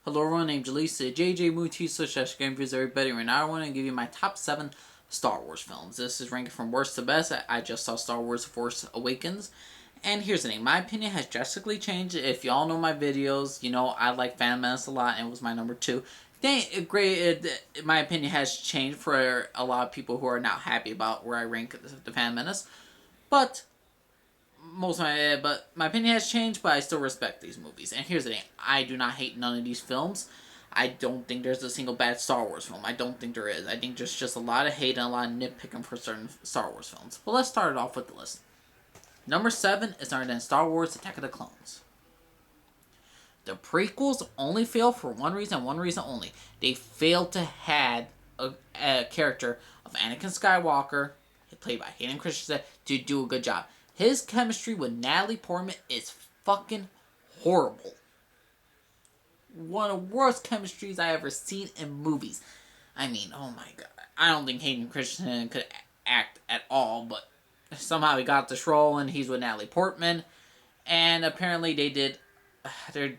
Hello everyone, named Jalisa, JJ Muti, such Game Views everybody. Right now I want to give you my top 7 Star Wars films. This is ranking from worst to best. I just saw Star Wars Force Awakens. And here's the thing, my opinion has drastically changed. If y'all know my videos, you know I like Phantom Menace a lot and it was my number 2. My opinion has changed for a lot of people who are not happy about where I rank the Phantom Menace. But my opinion has changed, but I still respect these movies. And here's the thing: I do not hate none of these films. I don't think there's a single bad Star Wars film. I don't think there is. I think there's just a lot of hate and a lot of nitpicking for certain Star Wars films. But let's start it off with the list. Number 7 is our then Star Wars: Attack of the Clones. The prequels only fail for one reason only. They failed to had a character of Anakin Skywalker, played by Hayden Christensen, to do a good job. His chemistry with Natalie Portman is fucking horrible. One of the worst chemistries I ever seen in movies. I mean, oh my god. I don't think Hayden Christensen could act at all, but somehow he got this role and he's with Natalie Portman. And apparently they did... Their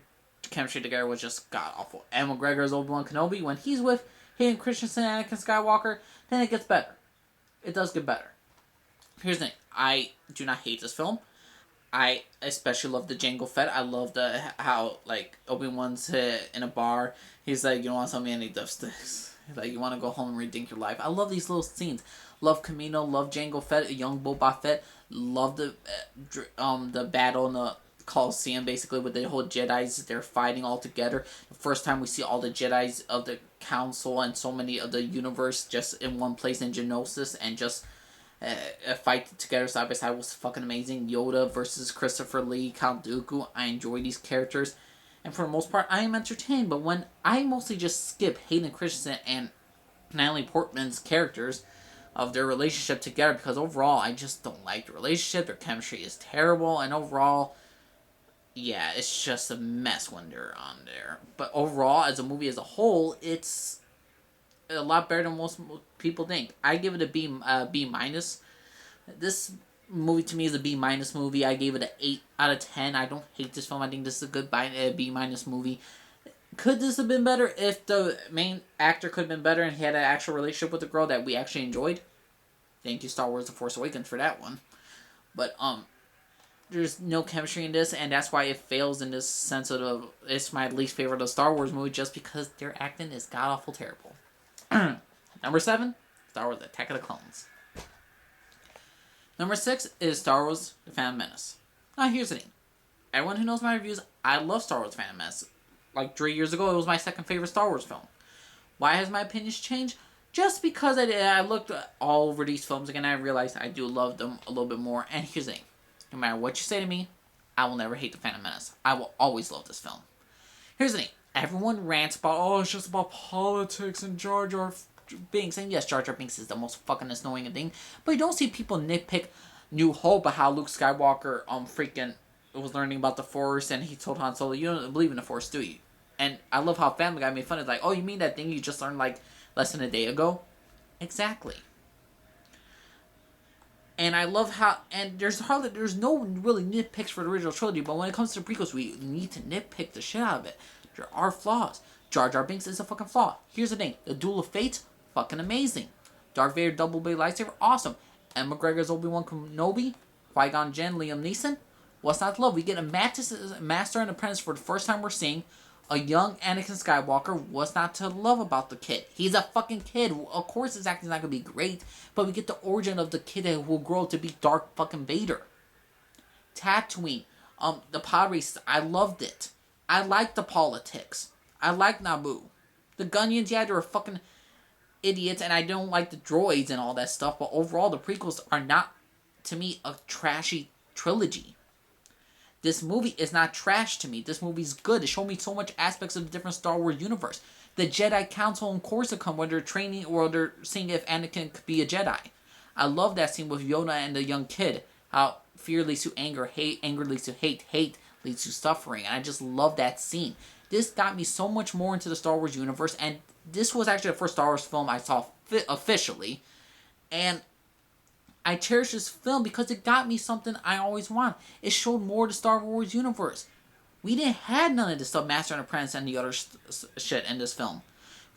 chemistry together was just god-awful. And McGregor's Obi-Wan Kenobi, when he's with Hayden Christensen and Anakin Skywalker, then it gets better. It does get better. Here's the thing. I do not hate this film. I especially love the Jango Fett. I love how like Obi-Wan's in a bar. He's like, you don't want something, and he does this. He's like, you want to go home and rethink your life. I love these little scenes. Love Camino. Love Jango Fett. Young Boba Fett. Love the battle in the Coliseum, basically, with the whole Jedis. They're fighting all together. The first time we see all the Jedis of the Council and so many of the universe just in one place in Geonosis, and just fight together side by side was fucking amazing. Yoda versus Christopher Lee, Count Dooku. I enjoy these characters, and for the most part, I am entertained. But when I mostly just skip Hayden Christensen and Natalie Portman's characters of their relationship together, because overall, I just don't like the relationship. Their chemistry is terrible, and overall, yeah, it's just a mess when they're on there. But overall, as a movie as a whole, it's a lot better than most people think. I give it a B minus. This movie to me is a B minus movie. I gave it an 8 out of 10. I don't hate this film. I think this is a good B minus movie. Could this have been better if the main actor could have been better and he had an actual relationship with the girl that we actually enjoyed? Thank you, Star Wars: The Force Awakens, for that one. But there's no chemistry in this, and that's why it fails in this sense of it's my least favorite of the Star Wars movie, just because their acting is god awful terrible. Number 7, Star Wars: Attack of the Clones. Number 6 is Star Wars: The Phantom Menace. Now here's the thing. Everyone who knows my reviews, I love Star Wars: Phantom Menace. Like 3 years ago, it was my second favorite Star Wars film. Why has my opinions changed? Just because I looked all over these films again, and I realized I do love them a little bit more. And here's the thing. No matter what you say to me, I will never hate The Phantom Menace. I will always love this film. Here's the thing. Everyone rants about, oh, it's just about politics and Jar Jar Binks. And yes, Jar Jar Binks is the most fucking annoying thing. But you don't see people nitpick New Hope about how Luke Skywalker freaking was learning about the Force, and he told Han Solo, you don't believe in the Force, do you? And I love how Family Guy made fun of it. Like, oh, you mean that thing you just learned like less than a day ago? Exactly. And I love how, and there's no really nitpicks for the original trilogy, but when it comes to the prequels, we need to nitpick the shit out of it. There are flaws. Jar Jar Binks is a fucking flaw. Here's the thing. The Duel of Fates, fucking amazing. Darth Vader double blade lightsaber, awesome. And McGregor's Obi-Wan Kenobi, Qui-Gon Jinn, Liam Neeson. What's not to love? We get a master and apprentice for the first time we're seeing. A young Anakin Skywalker. What's not to love about the kid? He's a fucking kid. Of course his acting's not going to be great, but we get the origin of the kid who will grow up to be Darth fucking Vader. Tatooine. The pod races, I loved it. I like the politics. I like Naboo. The Gunyans, yeah, they're fucking idiots, and I don't like the droids and all that stuff, but overall, the prequels are not, to me, a trashy trilogy. This movie is not trash to me. This movie's good. It showed me so much aspects of the different Star Wars universe. The Jedi Council and Coruscant, when they're training or they're seeing if Anakin could be a Jedi. I love that scene with Yoda and the young kid. How fear leads to anger, anger leads to hate leads to suffering. And I just love that scene. This got me so much more into the Star Wars universe, and this was actually the first Star Wars film I saw officially. And I cherish this film because it got me something I always want. It showed more of the Star Wars universe. We didn't have none of this stuff, Master and Apprentice and the other shit in this film,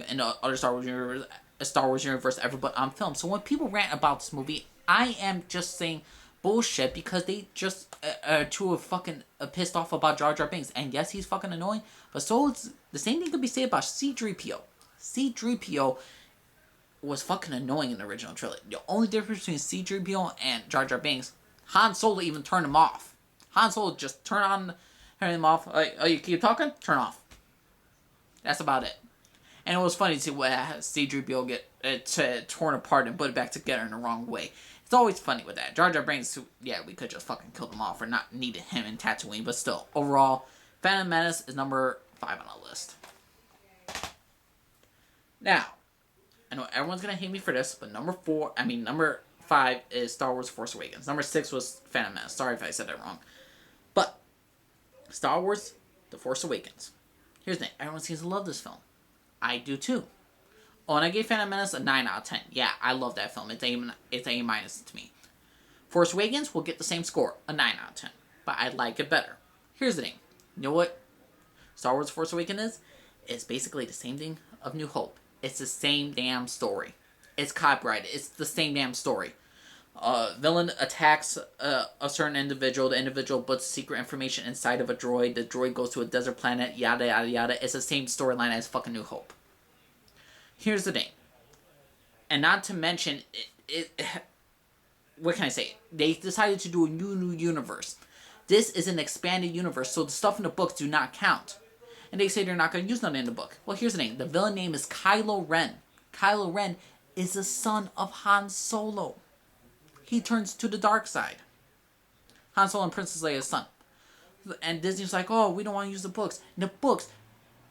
in the other Star Wars universe ever, but on film. So when people rant about this movie, I am just saying bullshit because they just too fucking pissed off about Jar Jar Binks. And yes, he's fucking annoying, but so it's the same thing could be said about C-3PO. C-3PO was fucking annoying in the original trilogy. The only difference between C-3PO and Jar Jar Binks, Han Solo even turned him off. Han Solo just turn him off. Like, oh, you keep talking? Turn off. That's about it. And it was funny to see what C-3PO get torn apart and put it back together in the wrong way. It's always funny with that. Jar Jar Binks, yeah, we could just fucking kill him off or not needed him in Tatooine, but still, overall, Phantom Menace is number 5 on the list. Now, I know everyone's gonna hate me for this, but number 5 is Star Wars Force Awakens. Number 6 was Phantom Menace. Sorry if I said that wrong. But, Star Wars, The Force Awakens. Here's the thing. Everyone seems to love this film. I do too. Oh, and I gave Phantom Menace a 9 out of 10. Yeah, I love that film. It's A minus to me. Force Awakens will get the same score, a 9 out of 10. But I like it better. Here's the thing. You know what Star Wars Force Awakens is? It's basically the same thing of New Hope. It's the same damn story. It's copyrighted. It's the same damn story. Villain attacks a certain individual. The individual puts secret information inside of a droid. The droid goes to a desert planet. Yada, yada, yada. It's the same storyline as fucking New Hope. Here's the thing. And not to mention, what can I say? They decided to do a new universe. This is an expanded universe, so the stuff in the books do not count. And they say they're not going to use none in the book. Well, here's the thing. The villain name is Kylo Ren. Kylo Ren is the son of Han Solo. He turns to the dark side. Han Solo and Princess Leia's son. And Disney's like, oh, we don't want to use the books. In the books,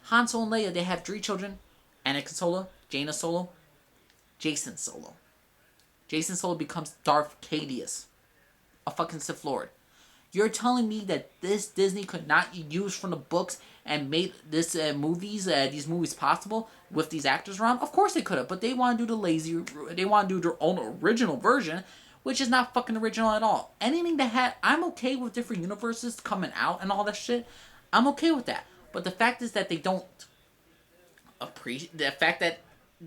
Han Solo and Leia, they have 3 children. Anakin Solo, Jaina Solo, Jason Solo. Jason Solo becomes Darth Caedius, a fucking Sith Lord. You're telling me that this Disney could not use from the books and made this these movies possible with these actors around? Of course they could have, but they want to do they want to do their own original version, which is not fucking original at all. Anything that I'm okay with different universes coming out and all that shit. I'm okay with that. But the fact is that they don't the fact that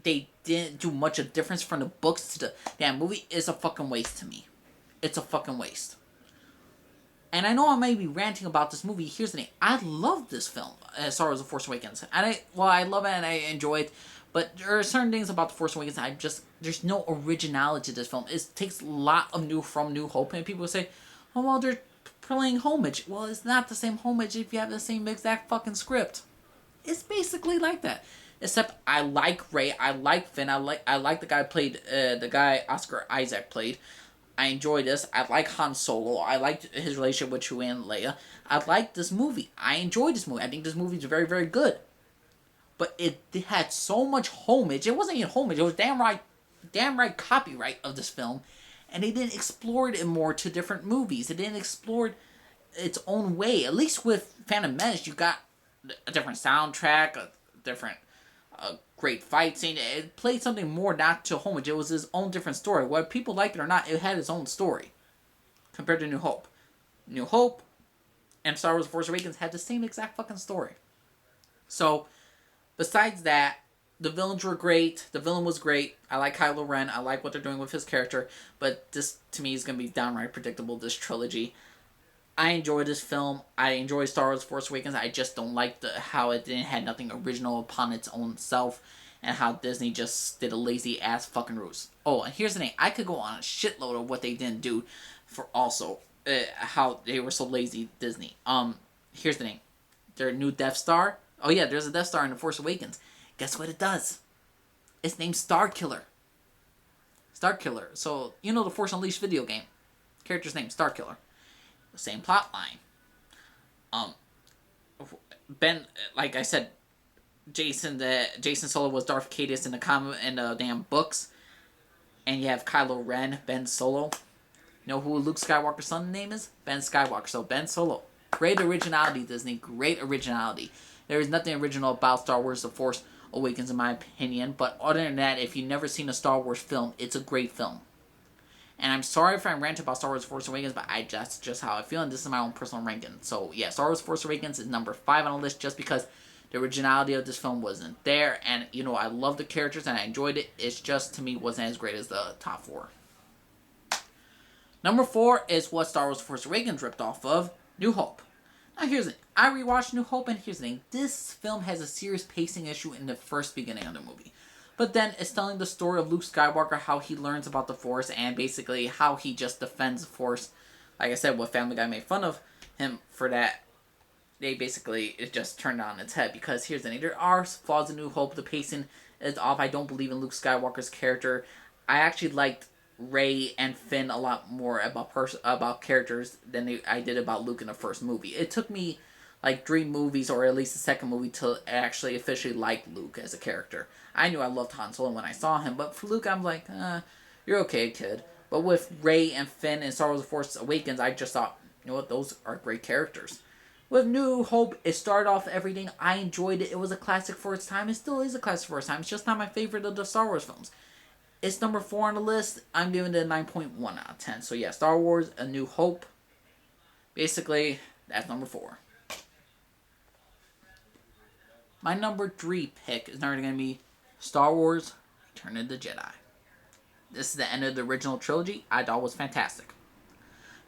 they didn't do much of difference from the books to the damn movie is a fucking waste to me. It's a fucking waste. And I know I may be ranting about this movie. Here's the thing. I love this film, Star Wars The Force Awakens. And I love it and I enjoy it. But there are certain things about The Force Awakens there's no originality to this film. It takes a lot of from New Hope. And people say, oh, well, they're playing homage. Well, it's not the same homage if you have the same exact fucking script. It's basically like that. Except I like Rey, I like Finn, I like the guy played, the guy Oscar Isaac played. I enjoy this. I like Han Solo. I liked his relationship with Chewie and Leia. I like this movie. I enjoyed this movie. I think this movie is very, very good. But it had so much homage. It wasn't even homage. It was damn right copyright of this film. And they didn't explore it more to different movies. It didn't explore it its own way. At least with Phantom Menace, you got a different soundtrack, a different great fight scene. It played something more not to homage. It was his own different story. Whether people liked it or not, it had its own story. Compared to New Hope. New Hope and Star Wars The Force Awakens had the same exact fucking story. So, besides that, the villains were great. The villain was great. I like Kylo Ren. I like what they're doing with his character. But this, to me, is going to be downright predictable, this trilogy. I enjoy this film. I enjoy Star Wars Force Awakens. I just don't like how it didn't had nothing original upon its own self, and how Disney just did a lazy ass fucking ruse. Oh, and here's the thing. I could go on a shitload of what they didn't do for also how they were so lazy, Disney. Here's the thing. Their new Death Star. Oh yeah, there's a Death Star in The Force Awakens. Guess what it does? It's named Star Killer. Star Killer. So, you know the Force Unleashed video game. Character's name, Star Killer. The same plot line. Ben, like I said, Jason Solo was Darth Caedius in the damn books, and you have Kylo Ren, Ben Solo. You know who Luke Skywalker's son's name is? Ben Skywalker. So Ben Solo. Great originality, Disney. Great originality. There is nothing original about Star Wars: The Force Awakens, in my opinion. But other than that, if you've never seen a Star Wars film, it's a great film. And I'm sorry if I rant about Star Wars Force Awakens, but that's just how I feel, and this is my own personal ranking. So yeah, Star Wars Force Awakens is number 5 on the list just because the originality of this film wasn't there, and I love the characters and I enjoyed it. It's just, to me, wasn't as great as the top 4. Number 4 is what Star Wars Force Awakens ripped off of, New Hope. Now here's the thing. I rewatched New Hope, and here's the thing. This film has a serious pacing issue in the first beginning of the movie. But then it's telling the story of Luke Skywalker, how he learns about the Force, and basically how he just defends the Force. Like I said, what Family Guy made fun of him for that, it just turned on its head. Because here's the thing, there are flaws in New Hope. The pacing is off. I don't believe in Luke Skywalker's character. I actually liked Rey and Finn a lot more about characters than I did about Luke in the first movie. It took me like 3 movies, or at least the second movie, to actually officially like Luke as a character. I knew I loved Han Solo when I saw him, but for Luke, I'm like, you're okay, kid. But with Rey and Finn and Star Wars The Force Awakens, I just thought, you know what, those are great characters. With New Hope, it started off everything. I enjoyed it. It was a classic for its time. It still is a classic for its time. It's just not my favorite of the Star Wars films. It's number 4 on the list. I'm giving it a 9.1 out of 10. So yeah, Star Wars, A New Hope. Basically, that's number 4. My number 3 pick is now going to be Star Wars, Return of the Jedi. This is the end of the original trilogy. I thought it was fantastic.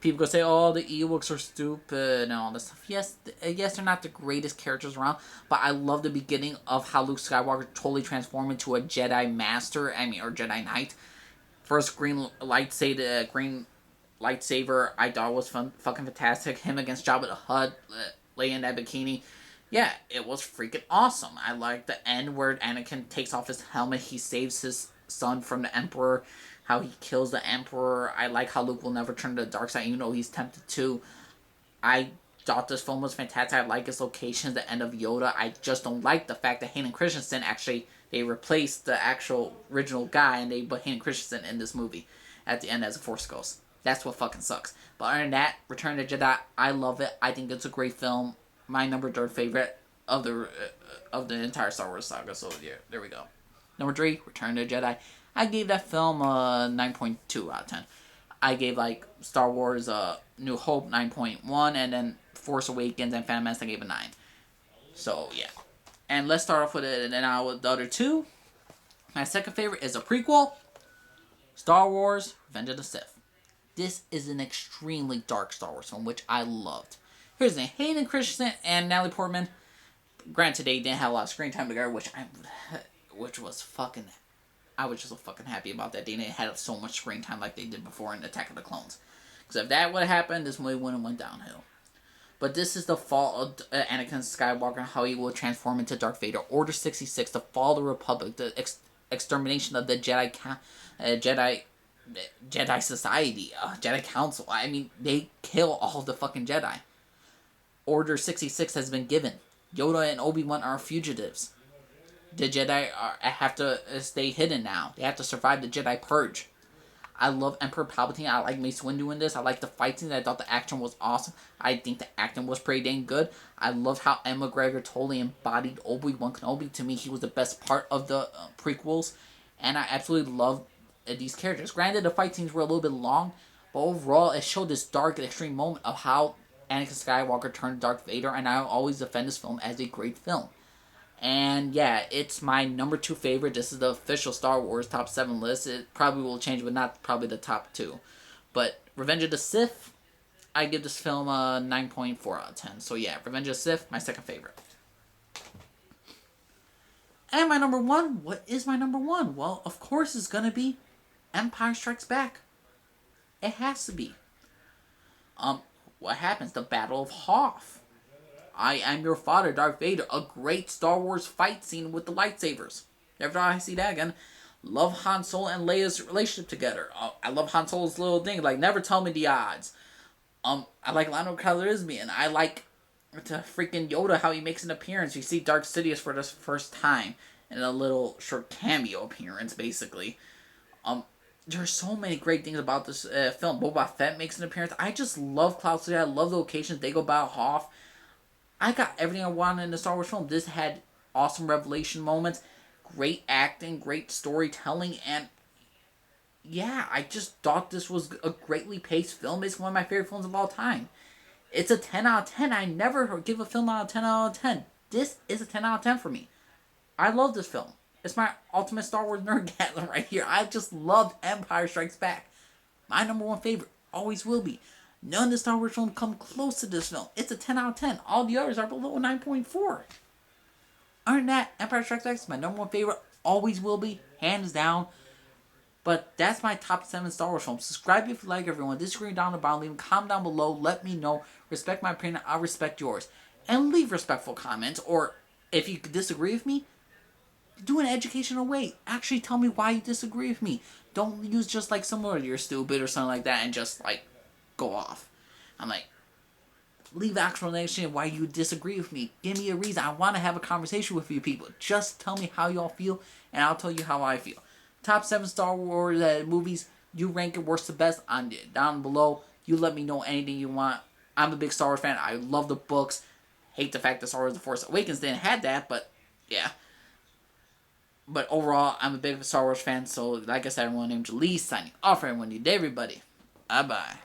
People go say, oh, the Ewoks are stupid and all this stuff. Yes, they're not the greatest characters around, but I love the beginning of how Luke Skywalker totally transformed into a Jedi Master, or Jedi Knight. First green lightsaber, I thought was fucking fantastic. Him against Jabba the Hutt, Leia in that bikini. Yeah, it was freaking awesome. I like the end where Anakin takes off his helmet. He saves his son from the Emperor. How he kills the Emperor. I like how Luke will never turn to the dark side, even though he's tempted to. I thought this film was fantastic. I like its locations, the end of Yoda. I just don't like the fact that Hayden Christensen they replaced the actual original guy, and they put Hayden Christensen in this movie at the end as a Force Ghost. That's what fucking sucks. But other than that, Return of the Jedi, I love it. I think it's a great film. My number 3 favorite of the entire Star Wars saga. So yeah, there we go. Number 3, Return of the Jedi. I gave that film a 9.2 out of 10. I gave Star Wars New Hope 9.1, and then Force Awakens and Phantom Menace I gave a 9. So yeah. And let's start off with it now with the other 2. My second favorite is a prequel, Star Wars Revenge of the Sith. This is an extremely dark Star Wars film, which I loved. Here's the thing. Hayden Christensen and Natalie Portman, granted they didn't have a lot of screen time together, which was fucking... I was just so fucking happy about that. They didn't have so much screen time like they did before in Attack of the Clones. Because if that would have happened, this movie wouldn't have went downhill. But this is the fall of Anakin Skywalker, how he will transform into Darth Vader. Order 66, the fall of the Republic, the extermination of the Jedi Society, Jedi Council. I mean, they kill all the fucking Jedi. Order 66 has been given. Yoda and Obi-Wan are fugitives. The Jedi have to stay hidden now. They have to survive the Jedi Purge. I love Emperor Palpatine. I like Mace Windu in this. I like the fight scenes. I thought the action was awesome. I think the acting was pretty dang good. I loved how Emma McGregor totally embodied Obi-Wan Kenobi. To me, he was the best part of the prequels. And I absolutely loved these characters. Granted, the fight scenes were a little bit long, but overall, it showed this dark and extreme moment of how Anakin Skywalker turned Darth Vader, and I always defend this film as a great film. And yeah, it's my number 2 favorite. This is the official Star Wars top 7 list. It probably will change, but not probably the top 2. But Revenge of the Sith, I give this film a 9.4 out of 10. So yeah, Revenge of the Sith, my second favorite. And my number 1, what is my number 1? Well, of course it's going to be Empire Strikes Back. It has to be. What happens? The Battle of Hoth. I am your father, Darth Vader. A great Star Wars fight scene with the lightsabers. Every time I see that again, love Han Solo and Leia's relationship together. I love Han Solo's little thing, like, never tell me the odds. I like Lando Calrissian. I like to freaking Yoda, how he makes an appearance. You see Darth Sidious for the first time in a little short cameo appearance, basically. There's so many great things about this film. Boba Fett makes an appearance. I just love Cloud City. I love the locations. They go about Hoth. I got everything I wanted in the Star Wars film. This had awesome revelation moments, great acting, great storytelling, and yeah, I just thought this was a greatly paced film. It's one of my favorite films of all time. It's a 10 out of 10. I never give a film out of 10 out of 10. This is a 10 out of 10 for me. I love this film. It's my ultimate Star Wars nerdgasm right here. I just loved Empire Strikes Back. My number one favorite. Always will be. None of the Star Wars films come close to this film. It's a 10 out of 10. All the others are below a 9.4. Other than that, Empire Strikes Back is my number one favorite. Always will be. Hands down. But that's my top 7 Star Wars films. Subscribe if you like, everyone. Disagree down the bottom. Leave a comment down below. Let me know. Respect my opinion. I'll respect yours. And leave respectful comments. Or if you disagree with me, do an educational way. Actually tell me why you disagree with me. Don't use just like some word, you're stupid or something like that and just like go off. I'm like, leave actual explanation why you disagree with me. Give me a reason. I want to have a conversation with you people. Just tell me how y'all feel and I'll tell you how I feel. Top 7 Star Wars movies. You rank it worst to best on down below. You let me know anything you want. I'm a big Star Wars fan. I love the books. Hate the fact that Star Wars The Force Awakens didn't have that, but yeah. But overall, I'm a big Star Wars fan, so like I said, everyone named Lee signing off for everyone. You did, everybody. Bye-bye.